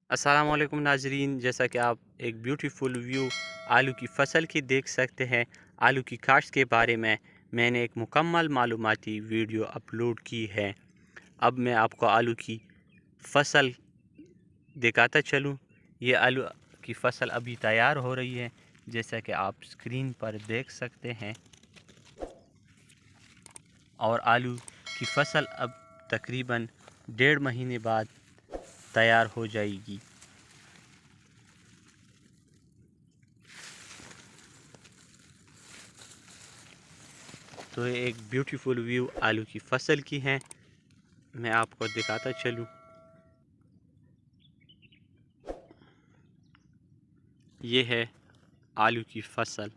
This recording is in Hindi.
अस्सलामुअलैकुम नाजरीन, जैसा कि आप एक ब्यूटीफुल व्यू आलू की फ़सल की देख सकते हैं। आलू की काश्त के बारे में मैंने एक मुकम्मल मालूमाती वीडियो अपलोड की है। अब मैं आपको आलू की फ़सल दिखाता चलूँ। ये आलू की फ़सल अभी तैयार हो रही है, जैसा कि आप स्क्रीन पर देख सकते हैं। और आलू की फ़सल अब तकरीबन 1.5 महीने बाद तैयार हो जाएगी। तो ये एक ब्यूटीफुल व्यू आलू की फ़सल की है, मैं आपको दिखाता चलूँ। ये है आलू की फ़सल।